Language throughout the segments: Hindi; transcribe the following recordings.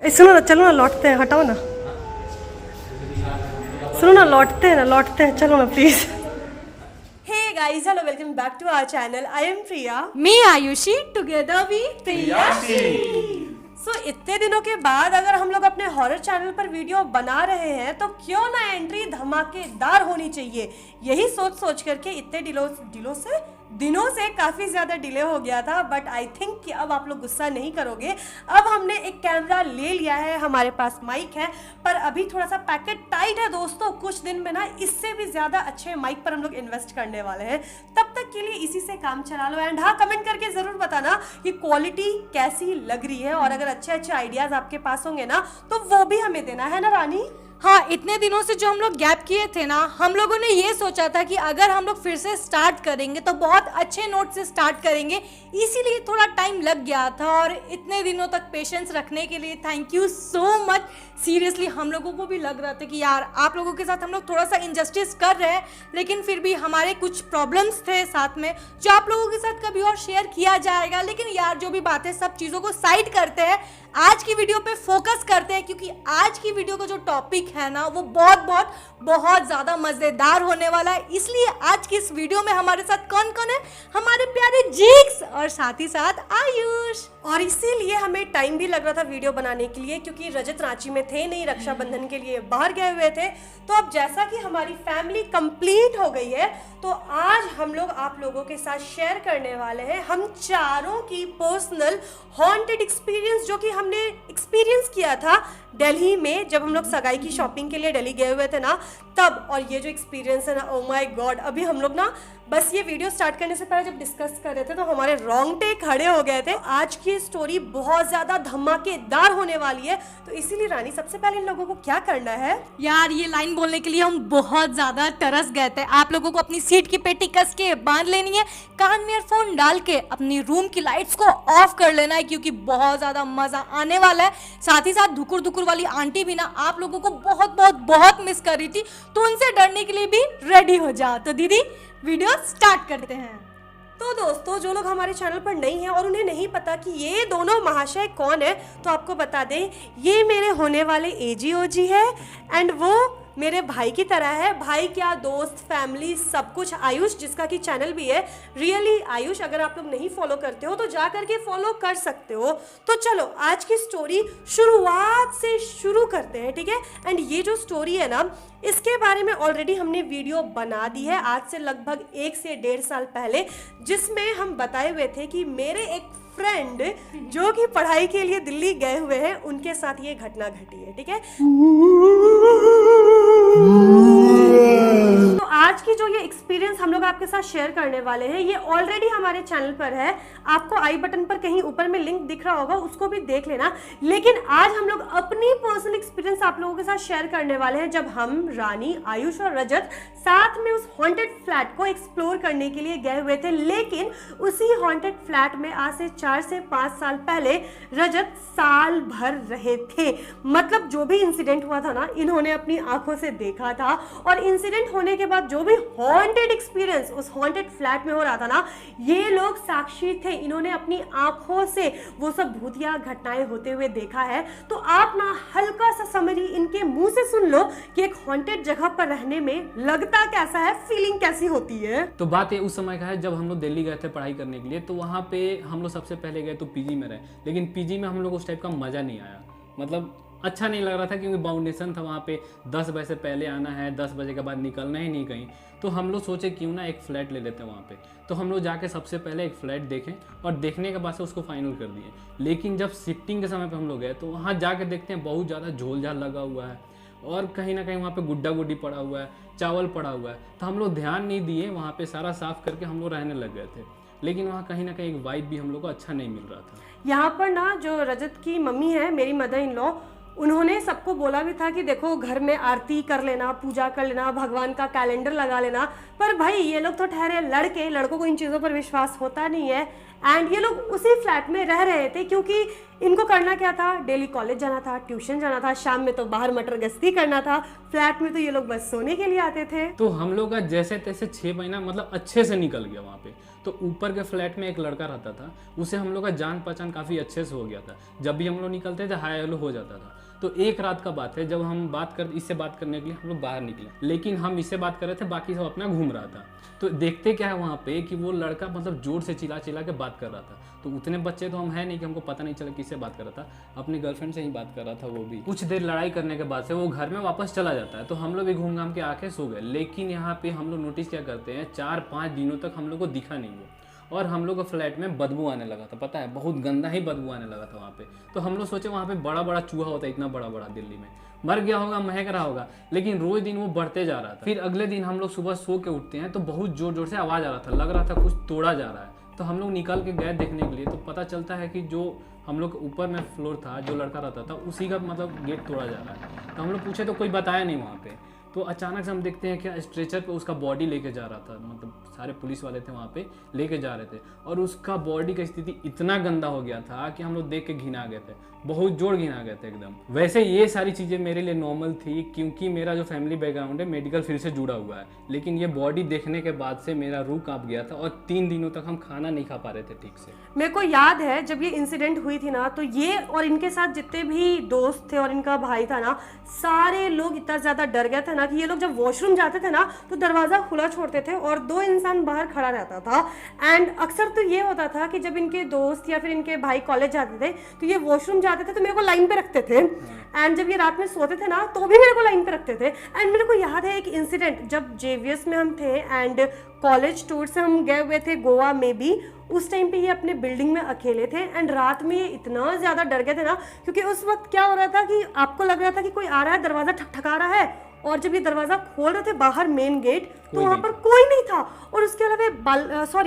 सुनो ना, चलो ना, लौटते हैं, हटाओ ना, सुनो ना, लौटते हैं, चलो ना please. Hey guys, hello, welcome back to our channel. I am Priya. Me Ayushi. Together we Priyashi. So, इतने दिनों के बाद अगर हम लोग अपने हॉरर चैनल पर वीडियो बना रहे हैं तो क्यों ना एंट्री धमाकेदार होनी चाहिए। यही सोच करके इतने दिनों से काफ़ी ज़्यादा डिले हो गया था, बट आई थिंक कि अब आप लोग गुस्सा नहीं करोगे। अब हमने एक कैमरा ले लिया है, हमारे पास माइक है, पर अभी थोड़ा सा पैकेट टाइट है दोस्तों। कुछ दिन में ना इससे भी ज़्यादा अच्छे माइक पर हम लोग इन्वेस्ट करने वाले हैं। तब तक के लिए इसी से काम चला लो। एंड हाँ, कमेंट करके ज़रूर बताना कि क्वालिटी कैसी लग रही है, और अगर अच्छे आइडियाज़ आपके पास होंगे ना तो वो भी हमें देना है ना रानी। हाँ, इतने दिनों से जो हम लोग गैप किए थे ना, हम लोगों ने ये सोचा था कि अगर हम लोग फिर से स्टार्ट करेंगे तो बहुत अच्छे नोट से स्टार्ट करेंगे, इसीलिए थोड़ा टाइम लग गया था। और इतने दिनों तक पेशेंस रखने के लिए thank you so much. Seriously हम लोगों को भी लग रहा था कि यार आप लोगों के साथ हम लोग थोड़ा सा इनजस्टिस कर रहे हैं, लेकिन फिर भी हमारे कुछ प्रॉब्लम्स थे साथ में जो आप लोगों के साथ कभी और शेयर किया जाएगा। लेकिन यार जो भी बातें, सब चीज़ों को साइड करते हैं, आज की वीडियो पे फोकस करते हैं, क्योंकि आज की वीडियो का जो टॉपिक है ना वो बहुत ज़्यादा मज़ेदार होने वाला है। इसलिए आज की इस वीडियो में हमारे साथ कौन कौन है? हमारे प्यारे जिक्स और साथ ही साथ आयुष। और इसीलिए हमें टाइम भी लग रहा था वीडियो बनाने के लिए, क्योंकि रजत रांची में थे नहीं, रक्षाबंधन के लिए बाहर गए हुए थे। तो अब जैसा कि हमारी फैमिली कंप्लीट हो गई है, तो आज हम लोग आप लोगों के साथ शेयर करने वाले हैं हम चारों की पर्सनल हॉन्टेड एक्सपीरियंस, जो कि हमने एक्सपीरियंस किया था दिल्ली में जब हम लोग सगाई की शॉपिंग के लिए दिल्ली गए हुए थे ना तब। और ये जो एक्सपीरियंस है ना, ओ माय गॉड, अभी हम लोग ना बस ये वीडियो स्टार्ट करने से पहले जब डिस्कस कर रहे थे तो हमारे रोंगटे खड़े हो गए थे। आज की स्टोरी बहुत ज़्यादा धमाकेदार होने वाली है, तो इसीलिए रानी सबसे पहले इन लोगों को क्या करना है? यार ये लाइन बोलने के लिए हम बहुत ज़्यादा तरस गए थे। आप लोगों को अपनी सीट की पेटी कस के बांध लेनी है, कान में ईयरफोन डाल के अपनी रूम की लाइट्स को ऑफ कर लेना है, क्योंकि बहुत ज़्यादा मज़ा आने वाला है। साथ ही साथ धुकुर वाली आंटी भी ना आप लोगों को बहुत मिस कर रही थी, तो उनसे डरने के लिए भी रेडी हो जाओ। तो दीदी वीडियो स्टार्ट करते हैं। तो दोस्तों, जो लोग हमारे चैनल पर नहीं हैं और उन्हें नहीं पता कि ये दोनों महाशय कौन है, तो आपको बता दें, ये मेरे होने वाले एजी ओजी है, एंड वो मेरे भाई की तरह है। भाई क्या, दोस्त, फैमिली, सब कुछ। आयुष, जिसका कि चैनल भी है रियली आयुष, अगर आप लोग नहीं फॉलो करते हो तो जा करके फॉलो कर सकते हो। तो चलो आज की स्टोरी शुरुआत से शुरू करते हैं, ठीक है? एंड ये जो स्टोरी है ना, इसके बारे में ऑलरेडी हमने वीडियो बना दी है आज से लगभग 1 से 1.5 साल पहले, जिसमें हम बताए हुए थे कि मेरे एक फ्रेंड जो कि पढ़ाई के लिए दिल्ली गए हुए हैं, उनके साथ ये घटना घटी है, ठीक है? तो आज की जो ये एक्सपीरियंस हम लोग आपके साथ शेयर करने वाले हैं, ये ऑलरेडी हमारे चैनल पर है। आपको आई बटन पर कहीं ऊपर में लिंक दिख रहा होगा, उसको भी देख लेना। लेकिन आज हम लोग अपनी पर्सनल एक्सपीरियंस आप लोगों के साथ शेयर करने वाले हैं, जब हम, रानी, आयुष और रजत साथ में उस हॉन्टेड फ्लैट को एक्सप्लोर करने के लिए गए हुए थे। लेकिन उसी हॉन्टेड फ्लैट में आज से 4 से 5 साल पहले रजत साल भर रहे थे। मतलब जो भी इंसिडेंट हुआ था ना, इन्होंने अपनी आंखों से देखा था, और इंसिडेंट होने के बाद जो भी हॉन्टेड एक्सपीरियंस उस हॉन्टेड फ्लैट में हो रहा था ना, ये लोग साक्षी थे। इन्होंने अपनी आंखों से वो सब भूतिया घटनाएं होते हुए देखा है। तो आप ना हल्का सा समरी इनके मुंह से सुन लो कि एक हॉन्टेड जगह पर रहने में लगता कैसा है, फीलिंग कैसी होती है। तो बात ये उस समय का है जब हम लोग दिल्ली गए थे पढ़ाई करने के लिए। तो वहाँ पे हम लोग सबसे पहले गए तो पीजी में रहे, लेकिन पीजी में हम लोग उस टाइप का मज़ा नहीं आया। मतलब अच्छा नहीं लग रहा था, क्योंकि बाउंडेशन था वहाँ पे 10 बजे से पहले आना है, 10 बजे के बाद निकलना ही नहीं कहीं। तो हम लोग सोचे क्यों ना एक फ्लैट ले लेते हैं वहाँ पे। तो हम लोग जाके सबसे पहले एक फ़्लैट देखें, और देखने के बाद से उसको फाइनल कर दिए। लेकिन जब शिफ्टिंग के समय पे हम लोग गए तो वहाँ जाके देखते हैं बहुत ज़्यादा झोल झाल लगा हुआ है, और कहीं ना कहीं वहाँ पे गुड्डा गुड्डी पड़ा हुआ है, चावल पड़ा हुआ है। तो हम लोग ध्यान नहीं दिए, वहाँ पे सारा साफ़ करके हम लोग रहने लग गए थे। लेकिन वहाँ कहीं ना कहीं एक वाइब भी हम लोग को अच्छा नहीं मिल रहा था। यहाँ पर ना जो रजत की मम्मी है, मेरी मदर इन लॉ, उन्होंने सबको बोला भी था कि देखो घर में आरती कर लेना, पूजा कर लेना, भगवान का कैलेंडर लगा लेना। पर भाई ये लोग तो ठहरे लड़के, लड़कों को इन चीज़ों पर विश्वास होता नहीं है। एंड ये लोग उसी फ्लैट में रह रहे थे क्योंकि इनको करना क्या था, डेली कॉलेज जाना था, ट्यूशन जाना था, शाम में तो बाहर मटर गश्ती करना था। फ्लैट में तो ये लोग बस सोने के लिए आते थे। तो हम लोग का जैसे तैसे 6 महीना मतलब अच्छे से निकल गया वहाँ पे। तो ऊपर के फ्लैट में एक लड़का रहता था, उसे हम लोग का जान पहचान काफ़ी अच्छे से हो गया था। जब भी हम लोग निकलते थे हाय हेलो हो जाता था। तो एक रात का बात है, जब हम इससे बात करने के लिए हम लोग बाहर निकले, लेकिन हम इससे बात कर रहे थे, बाकी सब अपना घूम रहा था। तो देखते क्या है वहाँ पे कि वो लड़का मतलब जोर से चिल्ला चिल्ला के बात कर रहा था। तो उतने बच्चे तो हम है नहीं कि हमको पता नहीं चला किससे बात कर रहा था, अपनी गर्लफ्रेंड से ही बात कर रहा था। वो भी कुछ देर लड़ाई करने के बाद से वो घर में वापस चला जाता है। तो हम लोग भी घूम घाम के आके सो गए। लेकिन यहाँ पे हम लोग नोटिस क्या करते हैं, 4-5 दिनों तक हम लोग को दिखा नहीं वो, और हम लोग का फ्लैट में बदबू आने लगा था। पता है, बहुत गंदा ही बदबू आने लगा था वहाँ पे। तो हम लोग सोचे वहाँ पे बड़ा बड़ा चूहा होता है, इतना बड़ा बड़ा दिल्ली में, मर गया होगा, महक रहा होगा। लेकिन रोज दिन वो बढ़ते जा रहा था। फिर अगले दिन हम लोग सुबह सो के उठते हैं तो बहुत जोर जोर से आवाज़ आ रहा था, लग रहा था कुछ तोड़ा जा रहा है। तो हम लोग निकल के गए देखने के लिए, तो पता चलता है कि जो हम लोग ऊपर में फ्लोर था, जो लड़का रहता था, उसी का मतलब गेट तोड़ा जा रहा है। तो हम लोग पूछे तो कोई बताया नहीं वहाँ पे। तो अचानक से हम देखते हैं क्या स्ट्रेचर पे उसका बॉडी लेके जा रहा था, मतलब सारे पुलिस वाले थे वहाँ पे लेके जा रहे थे, और उसका बॉडी का स्थिति इतना गंदा हो गया था कि हम लोग देख के घिना गए थे, बहुत जोर घिना गए थे एकदम। वैसे ये सारी चीज़ें मेरे लिए नॉर्मल थी क्योंकि मेरा जो फैमिली बैकग्राउंड है मेडिकल फील्ड से जुड़ा हुआ है। लेकिन ये बॉडी देखने के बाद से मेरा रूह कांप गया था और 3 दिनों तक हम खाना नहीं खा पा रहे थे ठीक से। मेरे को याद है जब ये इंसिडेंट हुई थी ना, तो ये और इनके साथ जितने भी दोस्त थे और इनका भाई था ना, सारे लोग इतना ज़्यादा डर गए थे ना कि ये लोग जब वॉशरूम जाते थे ना तो दरवाज़ा खुला छोड़ते थे और 2 इंसान बाहर खड़ा रहता था। एंड अक्सर तो ये होता था कि जब इनके दोस्त या फिर इनके भाई कॉलेज जाते थे तो ये वॉशरूम जाते थे तो मेरे को लाइन पे रखते थे। एंड जब ये रात में सोते थे ना तो भी मेरे को लाइन पे रखते थे। एंड मेरे को याद है एक इंसिडेंट, जब JVS में हम थे एंड कॉलेज टूर से हम गए हुए थे गोवा में भी, उस टाइम पे ये अपने बिल्डिंग में अकेले थे। एंड रात में ये इतना ज़्यादा डर गए थे ना, क्योंकि उस वक्त क्या हो रहा था कि आपको लग रहा था कि कोई आ रहा है, दरवाज़ा ठकठका रहा है, और जब ये दरवाज़ा खोल रहे थे बाहर मेन गेट तो वहाँ पर कोई नहीं था। और उसके अलावा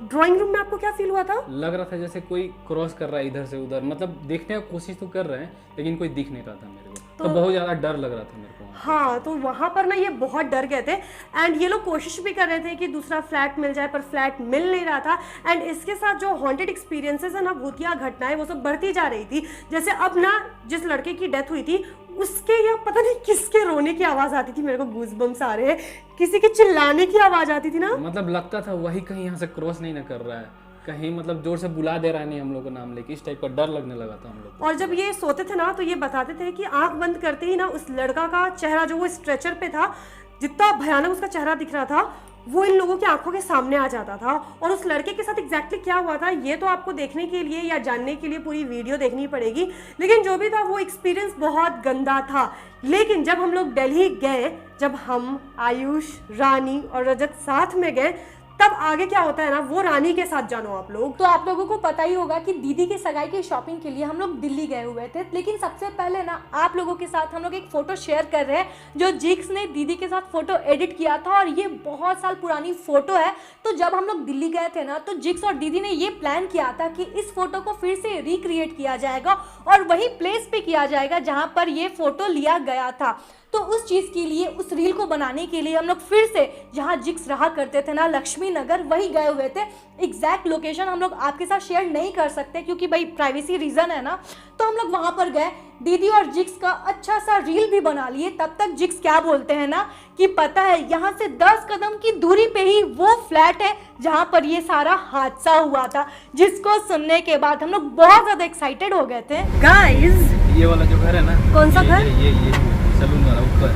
ड्राइंग रूम में आपको क्या फील हुआ था? लग रहा था जैसे कोई क्रॉस कर रहा है इधर से उधर, मतलब देखने की कोशिश तो कर रहे हैं लेकिन कोई दिख नहीं रहा था मेरे को। तो बहुत ज़्यादा डर लग रहा था मेरे को। हाँ, तो वहाँ पर ना ये बहुत डर गए थे। एंड ये लोग कोशिश भी कर रहे थे कि दूसरा फ्लैट मिल जाए, पर फ्लैट मिल नहीं रहा था। एंड इसके साथ जो हॉन्टेड एक्सपीरियंसेस है ना, भूतिया घटनाएं, वो सब बढ़ती जा रही थी। जैसे अब ना जिस लड़के की डेथ हुई थी उसके या पता नहीं किसके रोने की आवाज़ आती थी, मेरे को गूज़बम्स आ रहे हैं, किसी के चिल्लाने की आवाज़ आती थी ना, मतलब लगता था वही कहीं यहाँ से क्रॉस नहीं ना कर रहा है, कहीं मतलब जोर से बुला दे रहा है नहीं हम लोग को नाम लेके, इस टाइप का डर लगने लगा था हम लोग। और जब ये सोते थे ना तो ये बताते थे कि आंख बंद करते ही ना उस लड़का का चेहरा जो वो स्ट्रेचर पे था, जितना भयानक उसका चेहरा दिख रहा था, वो इन लोगों की आंखों के सामने आ जाता था। और उस लड़के के साथ एग्जैक्टली क्या हुआ था ये तो आपको देखने के लिए या जानने के लिए पूरी वीडियो देखनी पड़ेगी। लेकिन जो भी था वो एक्सपीरियंस बहुत गंदा था। लेकिन जब हम लोग दिल्ली गए, जब हम आयुष, रानी और रजत साथ में गए, तब आगे क्या होता है ना वो रानी के साथ जानो आप लोग। तो आप लोगों को पता ही होगा कि दीदी के सगाई की शॉपिंग के लिए हम लोग दिल्ली गए हुए थे। लेकिन सबसे पहले ना आप लोगों के साथ हम लोग एक फ़ोटो शेयर कर रहे हैं जो जिक्स ने दीदी के साथ फ़ोटो एडिट किया था, और ये बहुत साल पुरानी फ़ोटो है। तो जब हम लोग दिल्ली गए थे ना तो जिक्स और दीदी ने ये प्लान किया था कि इस फ़ोटो को फिर से रिक्रिएट किया जाएगा और वही प्लेस पे किया जाएगा जहाँ पर ये फ़ोटो लिया गया था। तो उस चीज़ के लिए, उस रील को बनाने के लिए हम लोग फिर से जहाँ जिक्स रहा करते थे ना, लक्ष्मी नगर, वही गए हुए थे। एग्जैक्ट लोकेशन हम लोग आपके साथ शेयर नहीं कर सकते क्योंकि भाई प्राइवेसी रीज़न है ना। तो हम लोग वहाँ पर गए, दीदी और जिक्स का अच्छा सा रील भी बना लिए। तब तक जिक्स क्या बोलते हैं ना कि पता है यहाँ से 10 कदम की दूरी पे ही वो फ्लैट है जहाँ पर ये सारा हादसा हुआ था, जिसको सुनने के बाद हम लोग बहुत ज़्यादा एक्साइटेड हो गए थे। गाइस, ये वाला जो घर है ना, कौन सा घर? ये सलून वाला ऊपर,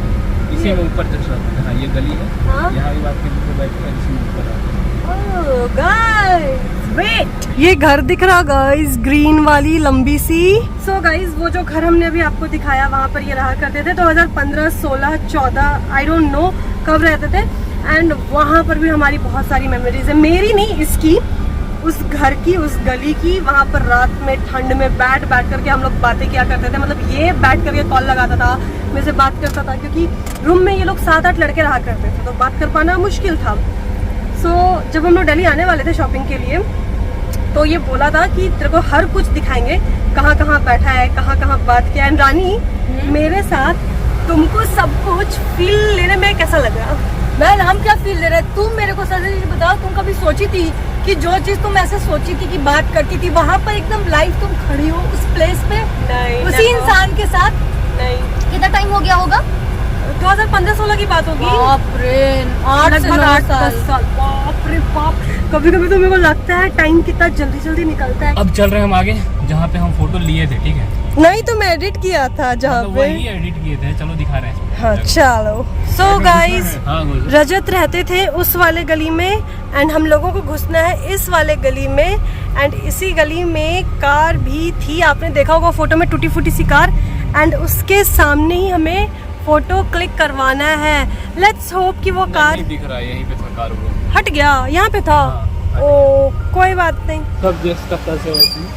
इसी में ऊपर तक है। हाँ, ये गली है, यहाँ भी बात करके बैठे हैं, इसी में ऊपर ओह गाइस वेट, ये घर दिख रहा गाइस, ग्रीन वाली लंबी सी। सो गाइस, वो जो घर हमने अभी आपको दिखाया वहाँ पर ये रहा करते थे 2015, 16, 14 आई डोंट नो कब रहते थे। एंड वहाँ पर भी हमारी बहुत सारी मेमोरीज है, मेरी नहीं इसकी, उस घर की, उस गली की। वहाँ पर रात में ठंड में बैठ करके हम लोग बातें किया करते थे। मतलब ये बैठ करके कॉल लगाता था, मेरे से बात करता था, क्योंकि रूम में ये लोग 7-8 लड़के रहा करते थे तो बात कर पाना मुश्किल था। सो जब हम लोग दिल्ली आने वाले थे शॉपिंग के लिए तो ये बोला था कि तेरे को हर कुछ दिखाएंगे, कहाँ कहाँ बैठा है, कहाँ कहाँ बात किया। एंड रानी, मेरे साथ तुमको सब कुछ फील लेने में कैसा लग रहा? मैन, हम क्या फील ले रहे हैं? तुम मेरे को सजेशन बताओ, तुम कभी सोची थी कि जो चीज तुम ऐसे सोची थी कि बात करती थी वहाँ पर एकदम लाइव तुम खड़ी हो उस प्लेस पे नहीं, उसी इंसान के साथ। नहीं, कितना टाइम हो गया होगा? 2015-16 की बात होगी। बाप रे, 8 से 9 साल। बाप रे बाप। कभी कभी तो मेरे को लगता है टाइम कितना जल्दी जल्दी निकलता है। अब चल रहे हैं हम आगे जहाँ पे हम फोटो लिए थे, ठीक है? नहीं तो मैं एडिट किया था जहाँ मतलब पे। वही एडिट किए थे, चलो दिखा रहे हैं। हाँ चलो। सो गाइस, हाँ, बोलो। रजत रहते थे उस वाले गली में एंड हम लोगों को घुसना है इस वाले गली में एंड इसी गली में कार भी थी, आपने देखा होगा फोटो में, टूटी फूटी सी कार, एंड उसके सामने ही हमें फोटो क्लिक करवाना है। लेट्स होप कि वो कार नहीं दिख रहा है, यहीं पे था कार वो। हट गया, यहाँ पे था। हाँ, ओ कोई बात नहीं, सब जिस कत्ता से होती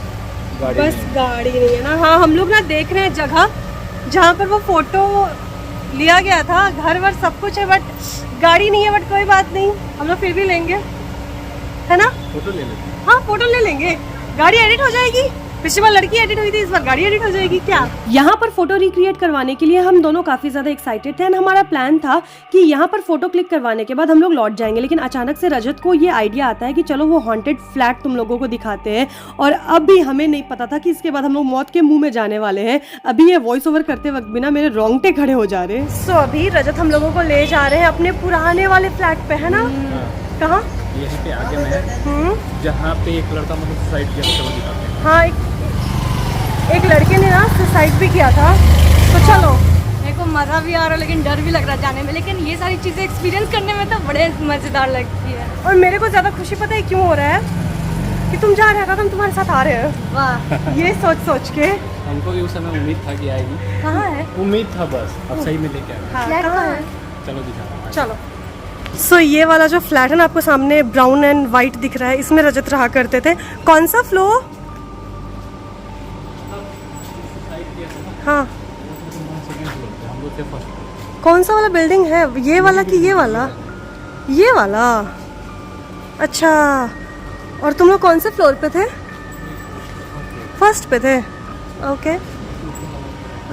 गाड़ी बस नहीं। गाड़ी नहीं है ना। हाँ हम लोग ना देख रहे हैं जगह जहाँ पर वो फोटो लिया गया था, घर वर सब कुछ है बट गाड़ी नहीं है, बट कोई बात नहीं, हम लोग फिर भी लेंगे, है ना? फोटो ले लेते हैं। हाँ फोटो ले लेंगे, गाड़ी एडिट हो जाएगी। पिछली बार लड़की एडिट हुई थी, इस बार गाड़ी एडिट हो जाएगी क्या? यहाँ पर फोटो रिक्रिएट करवाने के लिए हम दोनों काफी ज्यादा एक्साइटेड थे एंड हमारा प्लान था कि यहाँ पर फोटो क्लिक करवाने के बाद हम लोग लौट जाएंगे, लेकिन अचानक से रजत को ये आइडिया आता है कि चलो वो हॉन्टेड फ्लैट तुम लोगों को दिखाते हैं, और अब भी हमें नहीं पता था कि इसके बाद हम लोग मौत के मुंह में जाने वाले हैं। अभी ये वॉइस ओवर करते वक्त बिना मेरे रोंगटे खड़े हो जा रहे हैं। सो अभी रजत हम लोगों को ले जा रहे हैं अपने पुराने वाले फ्लैट पे, है ना? कहाँ? यहीं पे आगे में है जहाँ पे एक लड़का मतलब सुसाइड किया, चलो दिखाते हैं। हाँ एक लड़के ने ना सुसाइड भी किया था, तो चलो। मेरे को मजा भी आ रहा है लेकिन डर भी लग रहा है जाने में, लेकिन ये सारी चीजें एक्सपीरियंस करने में तो बड़े मजेदार लगती है। और मेरे को ज्यादा खुशी पता है क्यों हो रहा है कि तुम जा रहे हो, हम तुम्हारे साथ आ रहे हो। वाह, ये सोच सोच के। हमको भी उस समय उम्मीद था कि आएगी, कहाँ है? उम्मीद था बस, अब सही में लेके आए। हाँ, कहाँ है? चलो दिखाते हैं। चलो। सो ये वाला जो फ्लैट है ना आपको सामने ब्राउन एंड वाइट दिख रहा है, इसमें रजत रहा करते थे। कौन सा फ्लोर? हाँ हम लोग थे फर्स्ट। कौन सा वाला बिल्डिंग है, ये वाला कि ये वाला? ये वाला, अच्छा। और तुम लोग कौन से फ्लोर पे थे? फर्स्ट पे थे, ओके।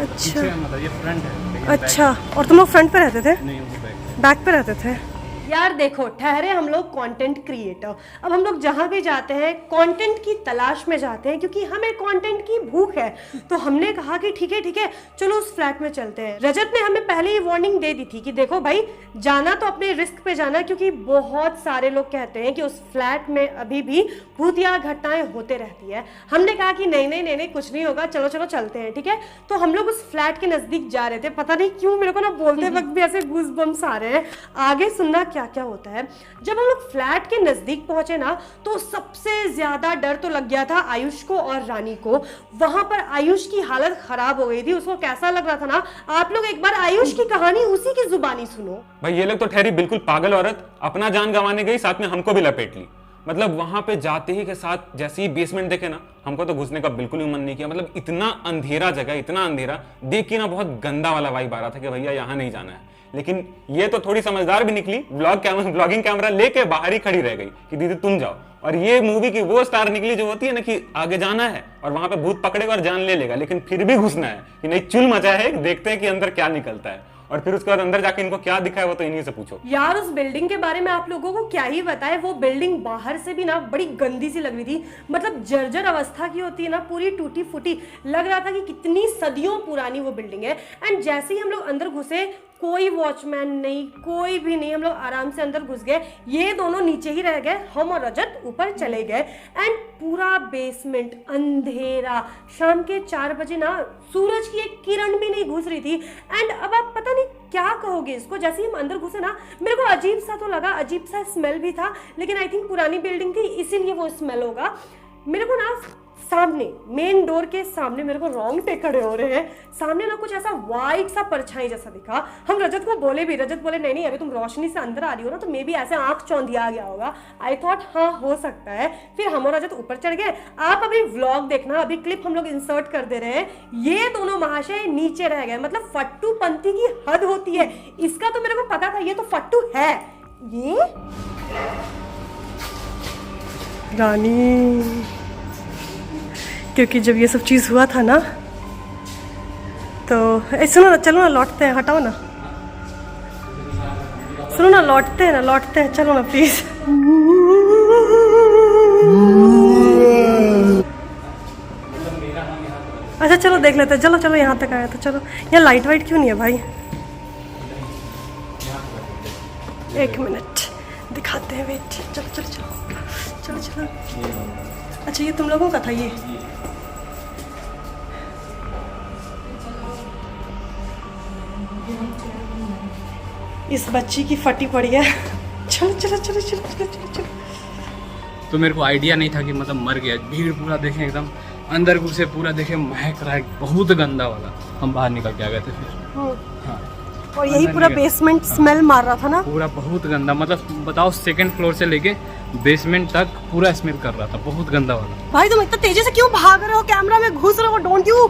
अच्छा मतलब ये फ्रंट है। अच्छा, और तुम लोग फ्रंट पे रहते थे? नहीं, वो बैक पे रहते थे। यार देखो, ठहरे हम लोग कंटेंट क्रिएटर, अब हम लोग जहाँ भी जाते हैं कंटेंट की तलाश में जाते हैं क्योंकि हमें कंटेंट की भूख है। तो हमने कहा कि ठीक है चलो उस फ्लैट में चलते हैं। रजत ने हमें पहले ही वार्निंग दे दी थी कि देखो भाई, जाना तो अपने रिस्क पे जाना, क्योंकि बहुत सारे लोग कहते हैं कि उस फ्लैट में अभी भी भूतिया घटनाएं होते रहती है। हमने कहा कि नहीं कुछ नहीं होगा, चलो चलते हैं, ठीक है। तो हम लोग उस फ्लैट के नजदीक जा रहे थे, पता नहीं क्यों मेरे को ना बोलते वक्त भी ऐसे गूज़बम्स आ रहे हैं। आगे सुनना क्या क्या होता है। जब हम लोग फ्लैट के नजदीक पहुंचे ना, तो सबसे ज्यादा डर तो लग गया था आयुष को और रानी को। वहां पर आयुष की हालत खराब हो गई थी, उसको कैसा लग रहा था ना, आप लोग एक बार आयुष की कहानी उसी की जुबानी सुनो। भाई ये लोग तो ठहरी बिल्कुल पागल औरत, अपना जान गंवाने गई, साथ में हमको भी लपेट ली। मतलब वहां पे जाते ही के साथ जैसे ही बेसमेंट देखे ना, हमको तो घुसने का बिल्कुल भी मन नहीं किया। मतलब इतना अंधेरा जगह, इतना अंधेरा देख के ना बहुत गंदा वाला वाइब आ रहा था कि भैया यहाँ नहीं जाना है। लेकिन ये तो थोड़ी समझदार भी निकली, ब्लॉगिंग कैमरा लेके बाहर ही खड़ी रह गई कि दीदी तुम जाओ। और ये मूवी की वो स्टार निकली जो होती है ना कि आगे जाना है और वहां पे भूत पकड़ेगा और जान ले लेगा, लेकिन फिर भी घुसना है कि नहीं, चुल मचा है, देखते हैं कि अंदर क्या निकलता है। और फिर उसके बाद अंदर जाके इनको क्या दिखा है वो तो इन्हीं से पूछो। यार उस बिल्डिंग के बारे में आप लोगों को क्या ही बताएं, वो बिल्डिंग बाहर से भी ना बड़ी गंदी सी लग रही थी। मतलब जर्जर अवस्था की होती है ना, पूरी टूटी फूटी, लग रहा था कि कितनी सदियों पुरानी वो बिल्डिंग है। एंड जैसे ही हम लोग अंदर घुसे, कोई वॉचमैन नहीं, कोई भी नहीं, हम लोग आराम से अंदर घुस गए। ये दोनों नीचे ही रह गए, हम और रजत ऊपर चले गए। एंड पूरा बेसमेंट अंधेरा, शाम के 4 बजे ना सूरज की एक किरण भी नहीं घुस रही थी। एंड अब आप पता नहीं क्या कहोगे इसको, जैसे ही हम अंदर घुसे ना, मेरे को अजीब सा तो लगा, अजीब सा स्मेल भी था, लेकिन आई थिंक पुरानी बिल्डिंग थी इसीलिए वो स्मेल होगा। मेरे को ना सामने मेन डोर के सामने मेरे को रोंगटे खड़े हो रहे हैं। सामने ना कुछ ऐसा वाइट सा परछाई जैसा दिखा। हम रजत को बोले भी, रजत बोले नहीं अभी तुम रोशनी से अंदर आ रही हो ना, तो मे बी ऐसे आंख चौंधिया गया होगा। आई थॉट हाँ हो सकता है। फिर हम और रजत ऊपर चढ़ गए। आप अभी व्लॉग देखना, अभी क्लिप हम लोग इंसर्ट कर दे रहे हैं। ये दोनों महाशय नीचे रह गए, मतलब फट्टू पंथी की हद होती है। इसका तो मेरे को पता था ये तो फट्टू है। ये रानी, क्योंकि जब ये सब चीज़ हुआ था ना, तो सुनो ना, चलो ना लौटते हैं, हटाओ ना, सुनो ना लौटते हैं, चलो ना प्लीज़। अच्छा चलो देख लेते हैं, चलो चलो यहाँ तक आया तो चलो। यहाँ लाइट वाइट क्यों नहीं है भाई? एक मिनट दिखाते हैं, वेट। चलो चलो चलो चलो चलो। अच्छा ये तुम लोगों का था ये? इस बच्ची की फटी पड़ी है। चलो चलो चलो चलो चलो चलो चलो। तो मेरे को आइडिया नहीं था कि मतलब मर गया। भीड़ पूरा देखें एकदम अंदर घुसे, पूरा देखें महक रहा है, बहुत गंदा वाला। हम बाहर निकल के आ गए थे फिर। हाँ। और यही पूरा बेसमेंट स्मेल मार रहा था ना पूरा, बहुत गंदा। मतलब बताओ सेकंड फ्लोर से लेके बेसमेंट तक पूरा स्मेल कर रहा था, बहुत गंदा वाला। भाई तुम इतना तेजी से क्यों भाग रहे हो? कैमरा में घुस रहे हो, डोंट यू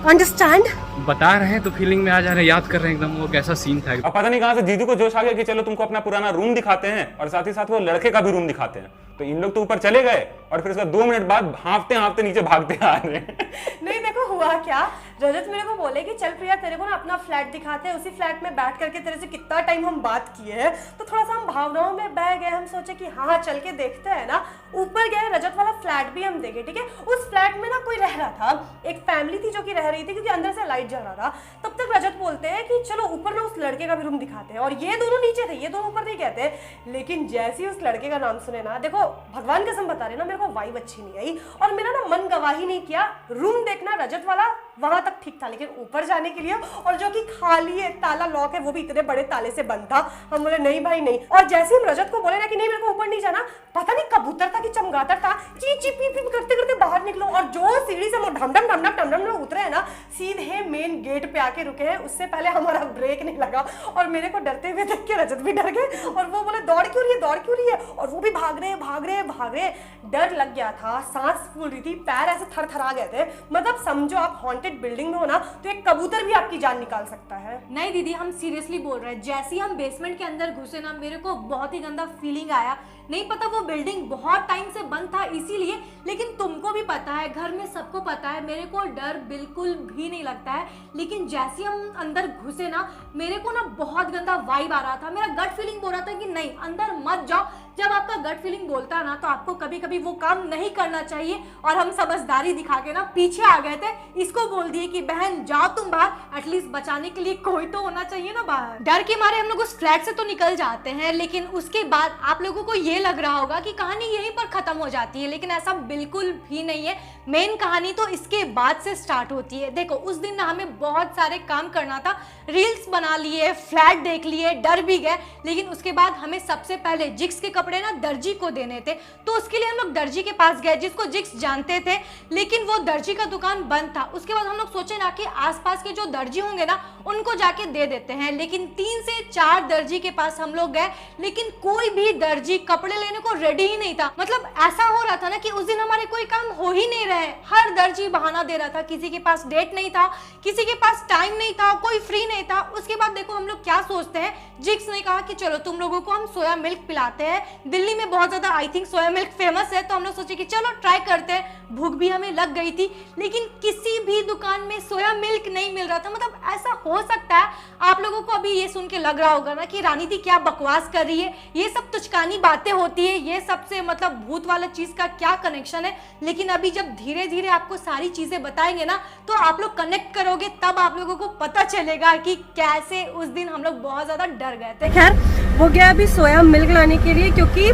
अंडरस्टैंड? बता रहे हैं तो फीलिंग में आ जा रहे हैं, याद कर रहे हैं एकदम वो कैसा सीन था। अब पता नहीं कहाँ से जीजू को जोश आ गया कि चलो तुमको अपना पुराना रूम दिखाते हैं और साथ ही साथ वो लड़के का भी रूम दिखाते हैं। तो इन लोग तो ऊपर चले गए और फिर उसका 2 मिनट बाद हाँफते हाँफते नीचे भागते आ रहे हैं। नहीं देखो हुआ क्या, रजत मेरे को बोले कि चल प्रिया तेरे को ना अपना फ्लैट दिखाते हैं, उसी फ्लैट में बैठ करके तेरे से कितना टाइम हम बात किए हैं। तो थोड़ा सा हम भावनाओं में बह गए, हम सोचे कि हाँ चल के देखते हैं ना। ऊपर गए, रजत वाला फ्लैट भी हम देखे, ठीक है। उस फ्लैट में ना कोई रह रहा था, एक फैमिली थी जो कि रह रही थी, क्योंकि अंदर से लाइट जल रहा था। तब तक रजत बोलते हैं कि चलो ऊपर ना उस लड़के का भी रूम दिखाते हैं, और ये दोनों नीचे थे, ये दोनों ऊपर नहीं कहते। लेकिन जैसे ही उस लड़के का नाम सुने ना, देखो भगवान कसम बता रहे ना, मेरे को वाइब अच्छी नहीं आई और मेरा ना मन गवाही नहीं किया। रूम देखना रजत वाला वहां तक ठीक था, लेकिन ऊपर जाने के लिए, और जो कि खाली है, ताला लॉक है, वो भी इतने बड़े ताले से बंद था। हम बोले नहीं भाई नहीं। और जैसे हम रजत को बोले ना कि नहीं मेरे को ऊपर नहीं जाना, पता नहीं कबूतर था कि चमगादड़ था, ची ची पी पी करते करते बाहर निकलो, और जो सीढ़ी से ढम ढम ढम ढम ढम उतरे है ना, सीधे मेन गेट पे आके रुके हैं। उससे पहले हमारा ब्रेक नहीं लगा और मेरे को डरते हुए देख के रजत भी डर गए, और वो बोले दौड़ क्यों रही है, दौड़ क्यों रही है, और वो भी भाग रहे भाग रहे भाग रहे। डर लग गया था, सांस फूल रही थी, पैर ऐसे थरथरा गए थे। मतलब समझो आप हॉन्टेड बिल्डिंग में हो ना, तो एक कबूतर भी आपकी जान निकाल सकता है। नहीं दीदी, हम सीरियसली बोल रहे हैं। जैसे ही हम बेसमेंट के अंदर घुसे ना, मेरे को बहुत ही गंदा फीलिंग आया। नहीं पता वो बिल्डिंग बहुत टाइम से बंद था इसीलिए, लेकिन तुमको भी पता है, घर में सबको पता है, मेरे को डर बिल्कुल भी नहीं लगता है। लेकिन जैसे हम अंदर घुसे ना, मेरे को ना बहुत गंदा वाइब आ रहा था। मेरा गट फीलिंग बोल रहा था कि नहीं अंदर मत जाओ। जब आपका गट फीलिंग बोलता है ना, तो आपको कभी कभी वो काम नहीं करना चाहिए। और हम समझदारी दिखा के ना पीछे आ गए थे, इसको बोल दिए कि बहन जाओ तुम बाहर, एटलीस्ट बचाने के लिए कोई तो होना चाहिए ना बाहर। डर के मारे हम लोग उस फ्लैट से तो निकल जाते हैं, लेकिन उसके बाद आप लोगों को ये लग रहा होगा कि कहानी यहीं पर खत्म हो जाती है, लेकिन ऐसा बिल्कुल भी नहीं है। मेन कहानी तो इसके बाद से स्टार्ट होती है। देखो उस दिन ना हमें बहुत सारे काम करना था, रील्स बना लिए, फ्लैट देख लिए, डर भी गए, लेकिन उसके बाद हमें सबसे पहले जिक्स के कपड़े ना दर्जी को देने थे। तो उसके लिए हम लोग दर्जी के पास गए, जिसको जिक्स जानते थे, लेकिन वो दर्जी का दुकान बंद था। उसके बाद हम लोग सोचे ना कि आसपास के जो दर्जी होंगे ना, उनको जाके दे देते हैं। लेकिन 3 से 4 दर्जी के पास हम लोग गए, लेकिन कोई भी दर्जी कपड़े लेने को रेडी ही नहीं था। मतलब ऐसा हो रहा था ना कि उस दिन हमारे कोई काम हो ही नहीं रहे। हर दर्जी बहाना दे रहा था, किसी के पास डेट नहीं था, किसी के पास टाइम नहीं था, कोई फ्री नहीं था। उसके बाद देखो हम लोग क्या सोचते हैं, जिक्स ने कहा कि चलो तुम लोगों को हम सोया मिल्क पिलाते हैं। दिल्ली में बहुत ज्यादा I think soya milk famous है, तो हम लोग सोचे कि चलो ट्राई करते हैं। भूख भी हमें लग गई थी, लेकिन किसी भी दुकान में सोया मिल्क नहीं मिल रहा था। मतलब ऐसा हो सकता है आप लोगों को अभी ये सुन के लग रहा होगा ना कि रानी दी क्या बकवास कर रही है, ये सब तुचकानी बातें होती है, ये सबसे मतलब भूत वाला चीज का क्या कनेक्शन है। लेकिन अभी जब धीरे धीरे आपको सारी चीजें बताएंगे ना, तो आप लोग कनेक्ट करोगे, तब आप लोगों को पता चलेगा कि कैसे उस दिन हम लोग बहुत ज्यादा डर गए थे। खैर वो गया अभी सोया मिल्क लाने के लिए, क्योंकि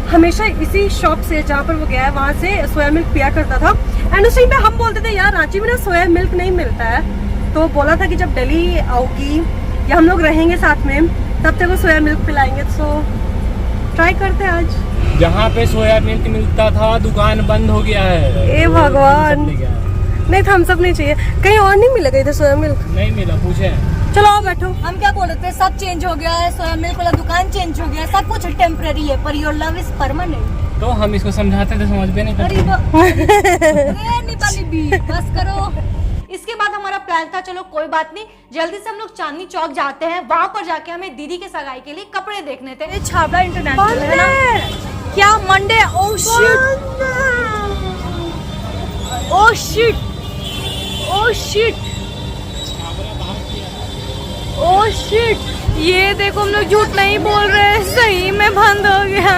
हमेशा इसी शॉप से जहाँ पर वो गया है वहाँ से सोया मिल्क पिया करता था। एंड उस टाइम पे हम बोलते थे यार रांची में ना सोया मिल्क नहीं मिलता है, तो बोला था कि जब दिल्ली आओगी या हम लोग रहेंगे साथ में, तब तक वो सोया मिल्क पिलाएंगे। सो ट्राई करते हैं आज। जहाँ पे सोया मिल्क मिलता था दुकान बंद हो गया है। ए भगवान, नहीं थम्स अप नहीं चाहिए, कहीं और नहीं मिलेगा इधर सोया मिल्क? नहीं मिला, पूछे। चलो आओ बैठो। हम क्या बोल रहे थे, सब चेंज हो गया है, सोया मिल्क वाला दुकान चेंज हो गया है, सब कुछ टेम्पररी है, per your love is permanent. तो हम इसको समझाते थे, समझ में नहीं अरे बस करो। इसके बाद हमारा प्लान था चलो कोई बात नहीं, जल्दी से हम लोग चांदनी चौक जाते हैं, वहां पर जाके हमें दीदी के सगाई के लिए कपड़े देखने थे। छाबड़ा इंटरनेशनल है ना क्या, Monday? Oh shit, oh shit, oh shit, oh shit. ये देखो हम लोग झूठ नहीं बोल रहे, सही में बंद हो गया।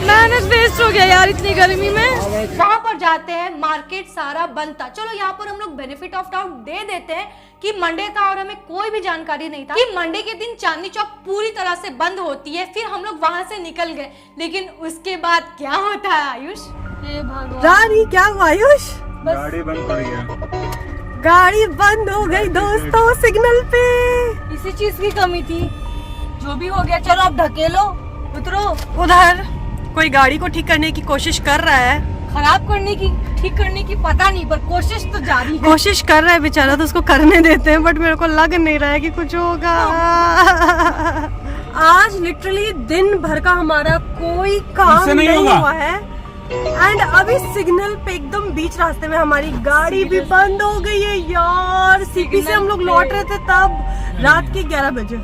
मेहनत वेस्ट हो गया यार इतनी गर्मी में। वहाँ पर जाते हैं, मार्केट सारा बंद था। चलो यहाँ पर हम लोग बेनिफिट ऑफ डाउट दे देते हैं कि मंडे था और हमें कोई भी जानकारी नहीं था कि मंडे के दिन चांदनी चौक पूरी तरह से बंद होती है। फिर हम लोग वहाँ से निकल गए, लेकिन उसके बाद क्या होता है आयुष? हे भगवान, रानी क्या हुआ आयुष? गाड़ी बंद पड़ गया। गाड़ी बंद हो गई दोस्तों सिग्नल पे। इसी चीज की कमी थी। जो भी हो गया, चलो अब ढकेलो, उतरो। उधर कोई गाड़ी को ठीक करने की कोशिश कर रहा है। खराब करने की, ठीक करने की पता नहीं, पर कोशिश तो जारी है। कोशिश कर रहा है बेचारा, तो उसको करने देते हैं, बट मेरे को लग नहीं रहा है कि कुछ होगा। आज लिटरली दिन भर का हमारा कोई काम नहीं हुआ है एंड अभी सिग्नल पे एकदम बीच रास्ते में हमारी गाड़ी भी बंद हो गई है यार। सीपी से हम लोग लौट रहे थे तब रात के 11 बजे।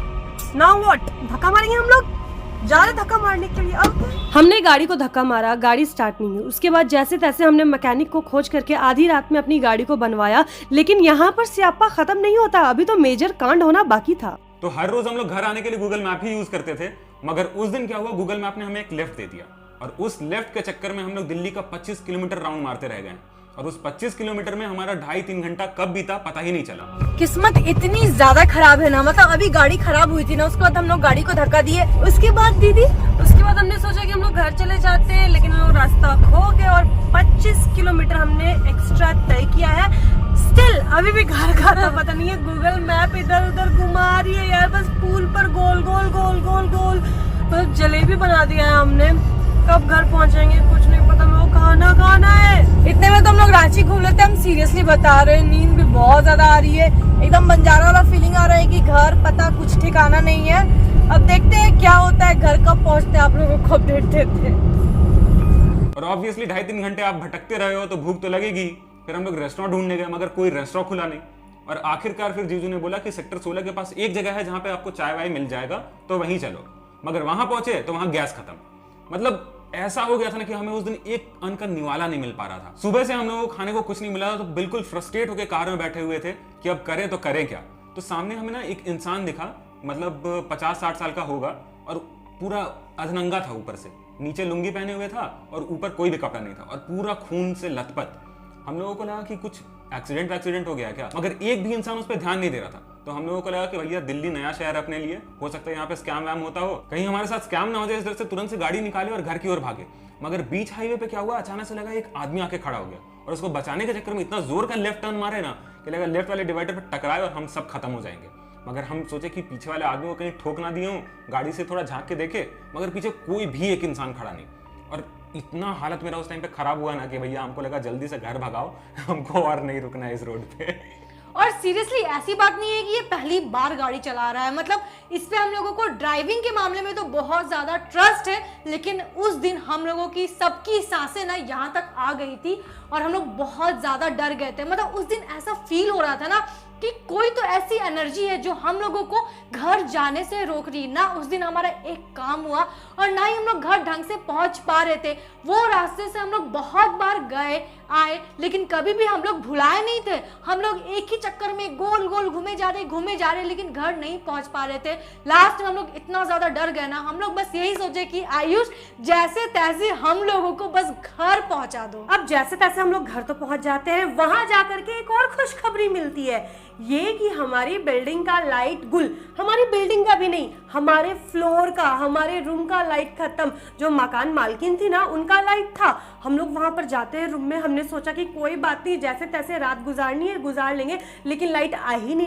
नाउ व्हाट, धक्का मारेंगे हम लोग, जा रहे धक्का मारने के लिए। अब हमने गाड़ी को धक्का मारा, गाड़ी स्टार्ट नहीं हुई। उसके बाद जैसे तैसे हमने मैकेनिक को खोज करके आधी रात में अपनी गाड़ी को बनवाया, लेकिन यहाँ पर स्यापा खत्म नहीं होता, अभी तो मेजर कांड होना बाकी था। तो हर रोज हम लोग घर आने के लिए गूगल मैप ही यूज करते थे, मगर उस दिन क्या हुआ, गूगल मैप ने हमें एक लेफ्ट दे दिया और उस लेफ्ट के चक्कर में हम लोग दिल्ली का 25 किलोमीटर राउंड मारते रह गए और उस 25 किलोमीटर में हमारा 2.5-3 घंटा कब बीता पता ही नहीं चला। किस्मत इतनी ज्यादा खराब है ना, मतलब अभी गाड़ी खराब हुई थी ना, उसके बाद हम लोग गाड़ी को धक्का दिए। उसके बाद हमने सोचा कि हम लोग घर चले जाते हैं, लेकिन हम लोग रास्ता खो गए और 25 किलोमीटर हमने एक्स्ट्रा तय किया है। स्टिल अभी भी घर का था पता नहीं है, गूगल मैप इधर उधर घुमा रही है यार, बस पुल पर गोल गोल गोल गोल गोल, तो जलेबी बना दिया है हमने। कब घर पहुंचेंगे कुछ नहीं पता, वो खाना है। इतने में तो हम लोग रांची घूम लेते हैं, हम सीरियसली बता रहे हैं, नींद भी बहुत ज्यादा आ रही है, एकदम बंजारा वाला फीलिंग आ रहा है कि घर पता कुछ ठिकाना नहीं है। अब देखते हैं क्या होता है, घर कब पहुंचते हैं, आप लोगों को अपडेट देते हैं। और ऑब्वियसली 2.5-3 घंटे आप भटकते रहे हो तो भूख तो लगेगी। फिर हम लोग रेस्टोरेंट ढूंढने गए, मगर कोई रेस्टोरेंट खुला नहीं। और आखिरकार फिर जीजू ने बोला कि सेक्टर 16 के पास एक जगह है जहां पे आपको चाय वाय मिल जाएगा, तो वहीं चलो। मगर वहां पहुंचे तो वहां गैस खत्म। मतलब ऐसा हो गया था ना कि हमें उस दिन एक अन्न का निवाला नहीं मिल पा रहा था। सुबह से हम लोगों को खाने को कुछ नहीं मिला था, तो बिल्कुल फ्रस्ट्रेट होकर कार में बैठे हुए थे कि अब करें तो करें क्या। तो सामने हमें ना एक इंसान दिखा, मतलब 50-60 साल का होगा और पूरा अधनंगा था, ऊपर से नीचे लुंगी पहने हुए था और ऊपर कोई भी कपड़ा नहीं था और पूरा खून से लथपथ। हम लोगों को लगा कि कुछ एक्सीडेंट हो गया क्या, मगर एक भी इंसान उस पर ध्यान नहीं दे रहा था। तो हम लोगों को लगा कि भैया दिल्ली नया शहर है अपने लिए, हो सकता है यहाँ पे स्कैम वैम होता हो, कहीं हमारे साथ स्कैम ना हो जाए, इस तरह से तुरंत से गाड़ी निकाले और घर की ओर भागे। मगर बीच हाईवे पे क्या हुआ, अचानक से लगा एक आदमी आके खड़ा हो गया और उसको बचाने के चक्कर में इतना जोर का लेफ्ट टर्न मारे ना कि लगा लेफ्ट वाले डिवाइडर पर टकराए और हम सब खत्म हो जाएंगे। मगर हम सोचे कि पीछे वाले आदमी को कहीं ठोक ना दिए हो, गाड़ी से थोड़ा झांक के देखे, मगर पीछे कोई भी एक इंसान खड़ा नहीं। और इतना हालत मेरा उस टाइम पे खराब हुआ ना कि भैया हमको लगा जल्दी से घर भगाओ, हमको और नहीं रुकना है इस रोड पे। और सीरियसली ऐसी बात नहीं है कि ये पहली बार गाड़ी चला रहा है, मतलब इस पे हम लोगों को ड्राइविंग के मामले में तो बहुत ज्यादा ट्रस्ट है, लेकिन उस दिन हम लोगों की सबकी सांसें ना यहाँ तक आ गई थी और हम लोग बहुत ज्यादा डर गए थे। मतलब उस दिन ऐसा फील हो रहा था ना कि कोई तो ऐसी एनर्जी है जो हम लोगों को घर जाने से रोक रही। ना उस दिन हमारा एक काम हुआ और ना ही हम लोग घर ढंग से पहुंच पा रहे थे। वो रास्ते से हम लोग बहुत बार गए आए, लेकिन कभी भी हम लोग भुलाए नहीं थे। हम लोग एक ही चक्कर में गोल गोल घूमे जा रहे, लेकिन घर नहीं पहुंच पा रहे थे। लास्ट में हम लोग इतना ज्यादा डर गए ना, हम लोग बस यही सोचे कि आयुष जैसे तैसे हम लोगों को बस घर पहुंचा दो। अब जैसे तैसे हम लोग घर तो पहुंच जाते हैं, वहां जाकर के एक और खुशखबरी मिलती है, ये कि हमारी बिल्डिंग का लाइट गुल, हमारी बिल्डिंग का भी नहीं, हमारे फ्लोर का, हमारे रूम का लाइट खत्म। जो मकान मालकिन थी ना, उनका लाइट था। हम लोग वहां पर जाते हैं रूम में, हमने सोचा कि कोई बात नहीं, जैसे तैसे रात गुजारनी है गुजार लेंगे, लेकिन लाइट आ ही नहीं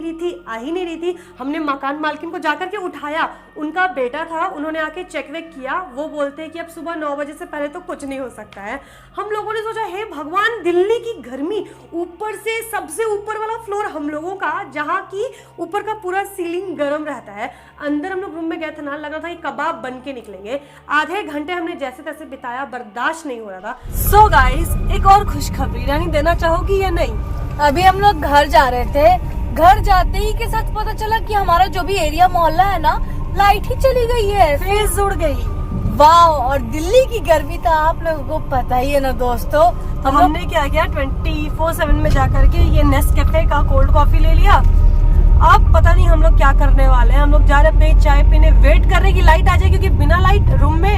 रही थी। हमने मकान मालकिन को जाकर के उठाया, उनका बेटा था, उन्होंने आके चेक वेक किया। वो बोलते हैं कि अब सुबह 9 बजे से पहले तो कुछ नहीं हो सकता है। हम लोगों ने सोचा हे भगवान, दिल्ली की गर्मी, ऊपर से सबसे ऊपर वाला फ्लोर हम लोगों का, जहाँ की ऊपर का पूरा सीलिंग गर्म रहता है। अंदर हम लोग रूम में गए थे ना, लग रहा था कि कबाब बन के निकलेंगे। आधे घंटे हमने जैसे तैसे बिताया, बर्दाश्त नहीं हो रहा था। सो गाइस, एक और खुशखबरी रानी देना चाहोगी या नहीं? अभी हम लोग घर जा रहे थे, घर जाते ही के साथ पता चला कि हमारा जो भी एरिया मोहल्ला है ना, लाइट ही चली गई है, फेस जुड़ गई। वाह। और दिल्ली की गर्मी तो आप लोगों को पता ही है ना दोस्तों। हमने क्या किया, 24/7 में जाकर के ये नेस्कैफे का कोल्ड कॉफी ले लिया। अब पता नहीं हम लोग क्या करने वाले हैं। हम लोग जा रहे हैं चाय पीने, वेट कर रहे हैं कि लाइट आ जाए, क्योंकि बिना लाइट रूम में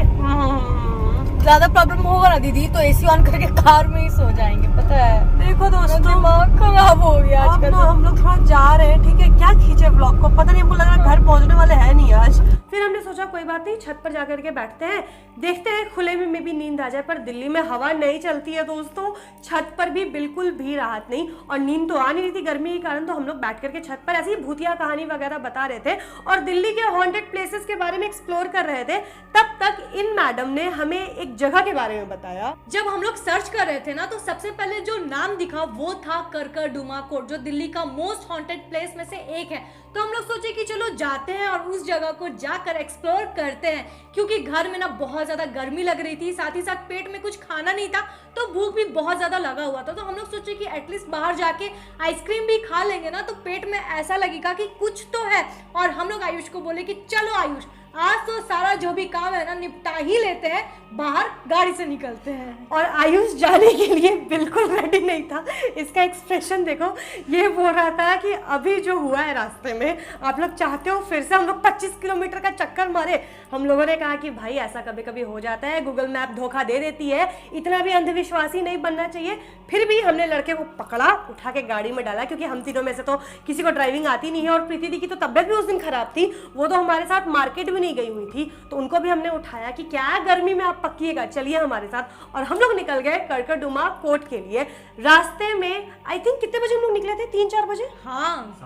ज्यादा प्रॉब्लम होगा ना दीदी तो एसी ऑन करके कार में ही सो जाएंगे, पता है। देखो दोस्तों, दिमाग खराब हो गया अब आजकल। ना हम लोग थोड़ा जा रहे हैं, ठीक है, क्या खींचे व्लॉग को, पता नहीं, हमको लग रहा है घर पहुंचने वाले हैं नहीं आज। फिर हमने सोचा कोई बात नहीं, छत पर जाकर के बैठते हैं, देखते हैं खुले में भी नींद आ जाए। पर दिल्ली में हवा नहीं चलती है दोस्तों, छत पर भी बिल्कुल भी राहत नहीं, और नींद तो आ नहीं रही थी गर्मी के कारण। तो हम लोग बैठ करके छत पर ऐसी ही भूतिया कहानी वगैरह बता रहे थे और दिल्ली के हॉन्टेड प्लेसेस के बारे में एक्सप्लोर कर रहे थे। तब तक इन मैडम ने हमें एक जगह के बारे में बताया। जब हम लोग सर्च कर रहे थे ना तो सबसे पहले जो नाम दिखा वो था करकरडुमा कोट, जो दिल्ली का मोस्ट हॉन्टेड प्लेस में से एक है। तो हम लोग सोचे कि चलो जाते हैं और उस जगह को जाकर एक्सप्लोर करते हैं, क्योंकि घर में ना बहुत ज्यादा गर्मी लग रही थी, साथ ही साथ पेट में कुछ खाना नहीं था, तो भूख भी बहुत ज्यादा लगा हुआ था। तो हम लोग सोचे कि एटलीस्ट बाहर जाके आइसक्रीम भी खा लेंगे ना तो पेट में ऐसा लगेगा कि कुछ तो है। और हम लोग आयुष को बोले कि चलो आयुष, आज तो सारा जो भी काम है ना निपटा ही लेते हैं, बाहर गाड़ी से निकलते हैं। और आयुष जाने के लिए बिल्कुल रेडी नहीं था, इसका एक्सप्रेशन देखो, ये बोल रहा था कि अभी जो हुआ है रास्ते में, आप लोग चाहते हो फिर से हम लोग 25 किलोमीटर का चक्कर मारे। हम लोगों ने कहा कि भाई ऐसा कभी कभी हो जाता है, गूगल मैप धोखा दे देती है, इतना भी अंधविश्वासी नहीं बनना चाहिए। फिर भी हमने लड़के को पकड़ा, उठा के गाड़ी में डाला, क्योंकि हम तीनों में से तो किसी को ड्राइविंग आती नहीं है, और प्रीति दी की तो तबियत भी उस दिन खराब थी, वो तो हमारे साथ मार्केट भी नहीं गई हुई थी, तो उनको भी हमने उठाया कि क्या गर्मी में आप पक्किएगा, चलिए हमारे साथ। और हम लोग निकल गए करकरडुमा कोट के लिए। रास्ते में आई थिंक कितने बजे हम लोग निकले थे, 3-4 बजे, हाँ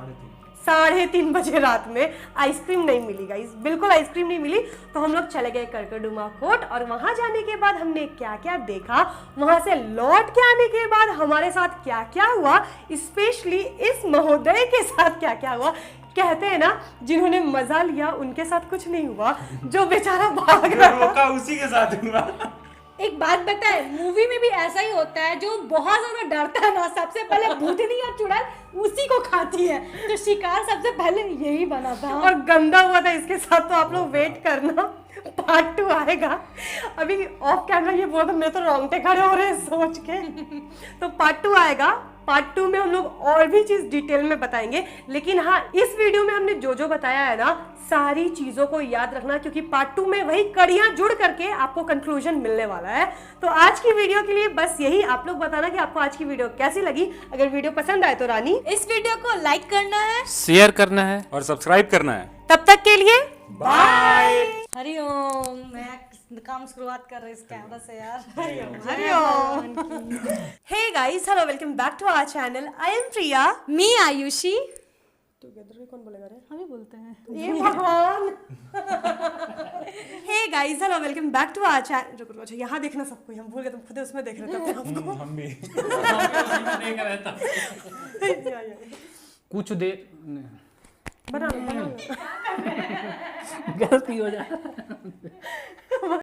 3:30 बजे रात में। आइसक्रीम नहीं मिली गाइस, बिल्कुल आइसक्रीम नहीं मिली। तो हम लोग चले गए करकरडुमा कोट, और वहां जाने के बाद हमने क्या क्या देखा, वहां से लौट के आने के बाद हमारे साथ क्या क्या हुआ, स्पेशली इस महोदय के साथ क्या क्या हुआ। कहते हैं ना, जिन्होंने मजा लिया उनके साथ कुछ नहीं हुआ, जो बेचारा भाग रहा था उसी के साथ हुआ। एक बात बताए, मूवी में भी ऐसा ही होता है, जो बहुत ज्यादा डरता है ना सबसे पहले भूतनी और चुड़ैल उसी को खाती है, तो शिकार सबसे पहले यही बना था। और गंदा हुआ था इसके साथ। तो आप लोग वेट करना, पार्ट 2 आएगा। अभी ऑफ कैमरा ये बोला था, मेरे तो रोंगटे खड़े हो रहे हैं सोच के। तो पार्ट 2 आएगा, पार्ट 2 में हम लोग और भी चीज डिटेल में बताएंगे। लेकिन हाँ, इस वीडियो में हमने जो जो बताया है ना, सारी चीजों को याद रखना, क्योंकि पार्ट 2 में वही कड़ियां जुड़ करके आपको कंक्लूजन मिलने वाला है। तो आज की वीडियो के लिए बस यही। आप लोग बताना कि आपको आज की वीडियो कैसी लगी। अगर वीडियो पसंद आए तो रानी, इस वीडियो को लाइक करना है, शेयर करना है और सब्सक्राइब करना है। तब तक के लिए बाय। हरिओम। मैं काम शुरुआत कर रही इस कैमरा से यार। Hey guys, hello, welcome back to our channel. I am Priya. Me Ayushi. Together में कौन बोलेगा रे? हम ही बोलते हैं। ये भगवान। Hey guys, hello, welcome back to our channel. रुको, अच्छा यहाँ देखना सबको, हम भूल गए, तुम खुद उसमें देख रहे थे अपने आप को। हम भी कुछ देर बना लो, गलती हो जाए।